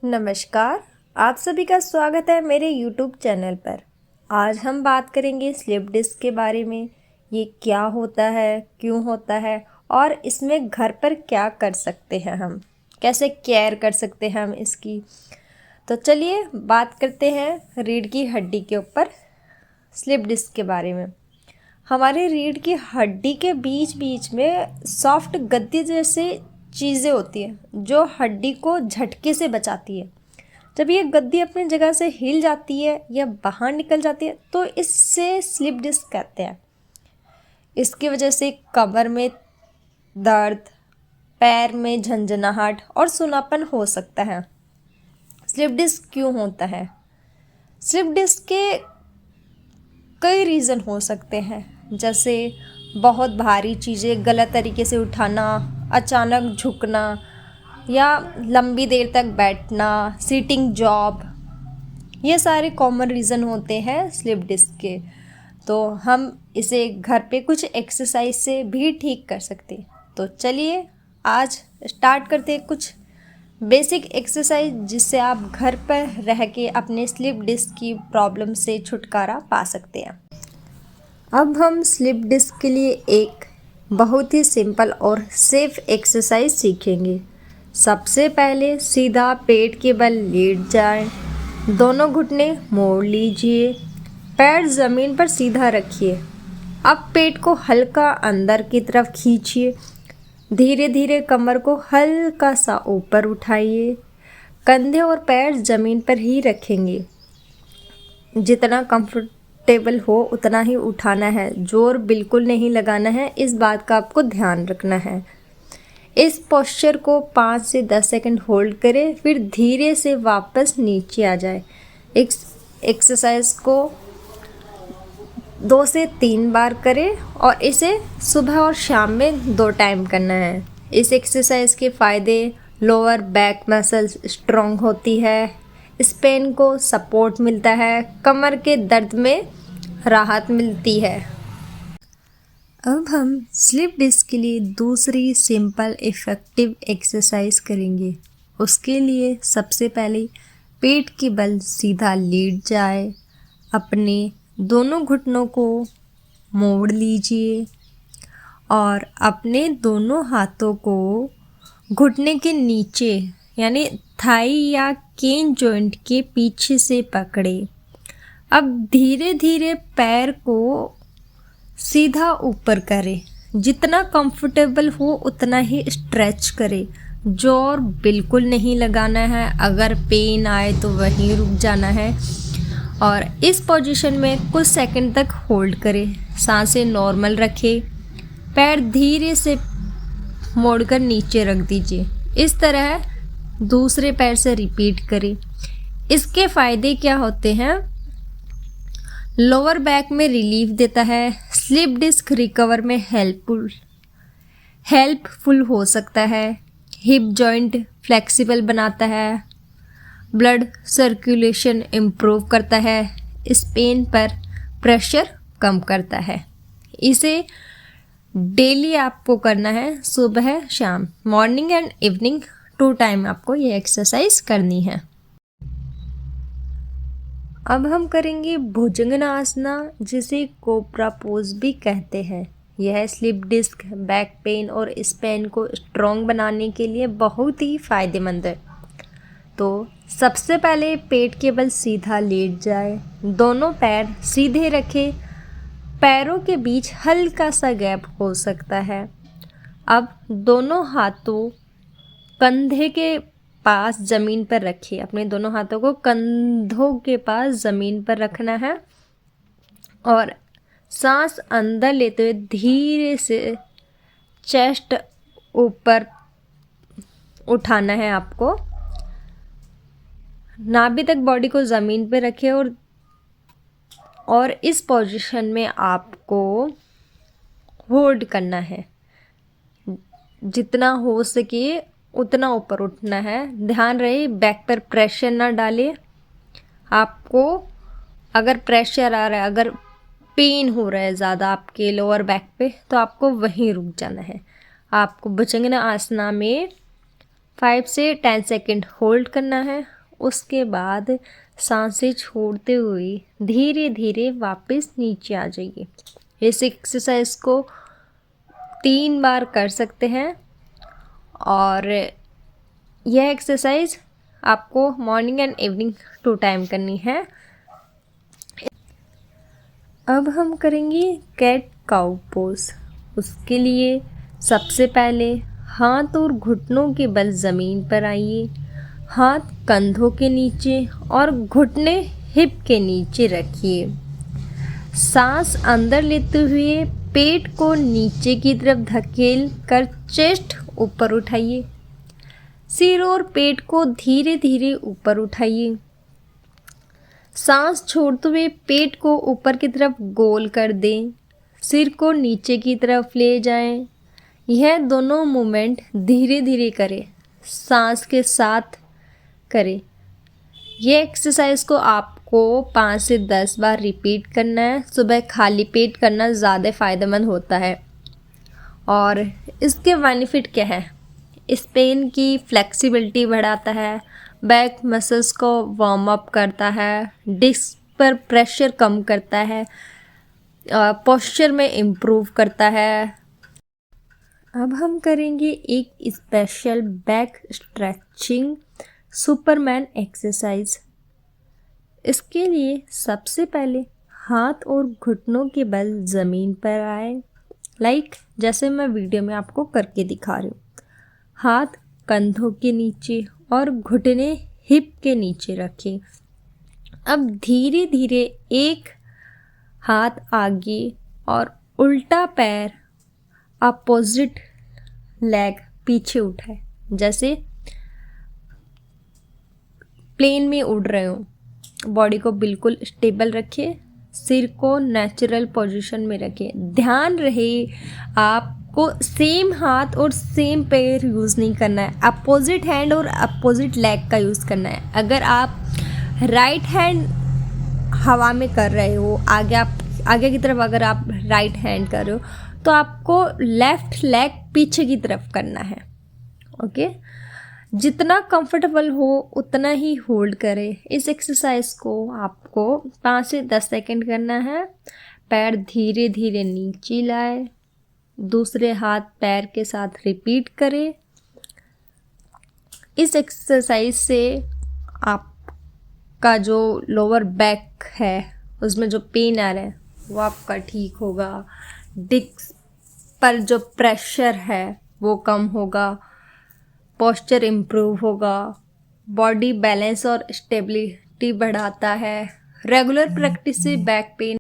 नमस्कार। आप सभी का स्वागत है मेरे YouTube चैनल पर। आज हम बात करेंगे स्लिप डिस्क के बारे में। ये क्या होता है, क्यों होता है और इसमें घर पर क्या कर सकते हैं, हम कैसे केयर कर सकते हैं हम इसकी। तो चलिए बात करते हैं रीढ़ की हड्डी के ऊपर स्लिप डिस्क के बारे में। हमारे रीढ़ की हड्डी के बीच बीच में सॉफ्ट गद्दी जैसे चीज़ें होती हैं जो हड्डी को झटके से बचाती है। जब ये गद्दी अपनी जगह से हिल जाती है या बाहर निकल जाती है तो इससे स्लिप डिस्क कहते हैं। इसकी वजह से कमर में दर्द, पैर में झंझनाहट और सुनापन हो सकता है। स्लिप डिस्क क्यों होता है? स्लिप डिस्क के कई रीज़न हो सकते हैं, जैसे बहुत भारी चीज़ें गलत तरीके से उठाना, अचानक झुकना या लंबी देर तक बैठना, सिटिंग जॉब, ये सारे कॉमन रीज़न होते हैं स्लिप डिस्क के। तो हम इसे घर पे कुछ एक्सरसाइज से भी ठीक कर सकते। तो चलिए आज स्टार्ट करते हैं कुछ बेसिक एक्सरसाइज जिससे आप घर पर रह के अपने स्लिप डिस्क की प्रॉब्लम से छुटकारा पा सकते हैं। अब हम स्लिप डिस्क के लिए एक बहुत ही सिंपल और सेफ एक्सरसाइज सीखेंगे। सबसे पहले सीधा पेट के बल लेट जाएं, दोनों घुटने मोड़ लीजिए, पैर ज़मीन पर सीधा रखिए। अब पेट को हल्का अंदर की तरफ खींचिए, धीरे धीरे कमर को हल्का सा ऊपर उठाइए। कंधे और पैर ज़मीन पर ही रखेंगे, जितना कंफर्टेबल हो उतना ही उठाना है, जोर बिल्कुल नहीं लगाना है, इस बात का आपको ध्यान रखना है। इस पोस्चर को 5 से 10 सेकंड होल्ड करें, फिर धीरे से वापस नीचे आ जाए। एक्सरसाइज को 2 से 3 बार करें और इसे सुबह और शाम में 2 टाइम करना है। इस एक्सरसाइज के फ़ायदे: लोअर बैक मसल्स स्ट्रॉन्ग होती है, स्पेन को सपोर्ट मिलता है, कमर के दर्द में राहत मिलती है। अब हम स्लिप डिस्क के लिए दूसरी सिंपल इफ़ेक्टिव एक्सरसाइज करेंगे। उसके लिए सबसे पहले पेट के बल सीधा लेट जाए, अपने दोनों घुटनों को मोड़ लीजिए और अपने दोनों हाथों को घुटने के नीचे यानी थाई या केन जॉइंट के पीछे से पकड़े। अब धीरे धीरे पैर को सीधा ऊपर करें, जितना कंफर्टेबल हो उतना ही स्ट्रेच करें, जोर बिल्कुल नहीं लगाना है, अगर पेन आए तो वहीं रुक जाना है और इस पोजीशन में कुछ सेकंड तक होल्ड करें। सांसें नॉर्मल रखें, पैर धीरे से मोड़कर नीचे रख दीजिए। इस तरह दूसरे पैर से रिपीट करें। इसके फ़ायदे क्या होते हैं? लोअर बैक में रिलीफ देता है, स्लिप डिस्क रिकवर में हेल्पफुल हो सकता है, हिप जॉइंट फ्लेक्सिबल बनाता है, ब्लड सर्कुलेशन इम्प्रूव करता है, स्पेन पर प्रेशर कम करता है। इसे डेली आपको करना है, सुबह शाम, मॉर्निंग एंड इवनिंग 2 टाइम आपको ये एक्सरसाइज करनी है। अब हम करेंगे भुजंगनासना, जिसे कोबरा पोज भी कहते हैं। यह स्लिप डिस्क, बैक पेन और स्पेन को स्ट्रॉन्ग बनाने के लिए बहुत ही फ़ायदेमंद है। तो सबसे पहले पेट के बल सीधा लेट जाए, दोनों पैर सीधे रखें, पैरों के बीच हल्का सा गैप हो सकता है। अब दोनों हाथों कंधे के पास ज़मीन पर रखिए, अपने दोनों हाथों को कंधों के पास ज़मीन पर रखना है और सांस अंदर लेते हुए धीरे से चेस्ट ऊपर उठाना है आपको। नाभि तक बॉडी को ज़मीन पर रखें और इस पोजीशन में आपको होल्ड करना है, जितना हो सके उतना ऊपर उठना है। ध्यान रहे बैक पर प्रेशर ना डालें। आपको अगर प्रेशर आ रहा है, अगर पेन हो रहा है ज़्यादा आपके लोअर बैक पे, तो आपको वहीं रुक जाना है। आपको भुजंगनासना में 5 से 10 सेकंड होल्ड करना है उसके बाद सांसें छोड़ते हुए धीरे धीरे वापस नीचे आ जाइए। इस एक्सरसाइज को 3 बार कर सकते हैं और यह एक्सरसाइज आपको मॉर्निंग एंड इवनिंग 2 टाइम करनी है। अब हम करेंगे कैट काउ पोज। उसके लिए सबसे पहले हाथ और घुटनों के बल ज़मीन पर आइए, हाथ कंधों के नीचे और घुटने हिप के नीचे रखिए। सांस अंदर लेते हुए पेट को नीचे की तरफ धकेल कर चेस्ट ऊपर उठाइए। सिर और पेट को धीरे धीरे ऊपर उठाइए। सांस छोड़ते हुए पेट को ऊपर की तरफ गोल कर दें, सिर को नीचे की तरफ ले जाएं। यह दोनों मूवमेंट धीरे धीरे करें, सांस के साथ करें। यह एक्सरसाइज को आपको 5 से 10 बार रिपीट करना है। सुबह खाली पेट करना ज़्यादा फ़ायदेमंद होता है। और इसके बेनिफिट क्या है? स्पेन की फ्लेक्सिबिलिटी बढ़ाता है, बैक मसल्स को वार्म अप करता है, डिस्क पर प्रेशर कम करता है, पोस्चर में इम्प्रूव करता है। अब हम करेंगे एक special back stretching Superman exercise. इसके लिए सबसे पहले हाथ और घुटनों के बल ज़मीन पर आए, जैसे मैं वीडियो में आपको करके दिखा रही हूँ। हाथ कंधों के नीचे और घुटने हिप के नीचे रखें। अब धीरे धीरे एक हाथ आगे और उल्टा पैर अपोजिट लेग पीछे उठाए, जैसे प्लेन में उड़ रहे हो। बॉडी को बिल्कुल स्टेबल रखिए, सिर को नेचुरल पोजीशन में रखिए। ध्यान रहे आपको सेम हाथ और सेम पैर यूज़ नहीं करना है, अपोजिट हैंड और अपोजिट लेग का यूज़ करना है। अगर आप राइट हैंड हवा में कर रहे हो, आगे की तरफ अगर आप राइट हैंड कर रहे हो, तो आपको लेफ्ट लेग पीछे की तरफ करना है। ओके, जितना कंफर्टेबल हो उतना ही होल्ड करें। इस एक्सरसाइज को आपको 5 से 10 सेकंड करना है। पैर धीरे धीरे नीचे लाए, दूसरे हाथ पैर के साथ रिपीट करें। इस एक्सरसाइज से आपका जो लोअर बैक है उसमें जो पेन आ रहा है वो आपका ठीक होगा। डिस्क पर जो प्रेशर है वो कम होगा, पोस्चर इम्प्रूव होगा, बॉडी बैलेंस और स्टेबिलिटी बढ़ाता है। रेगुलर प्रैक्टिस से बैक पेन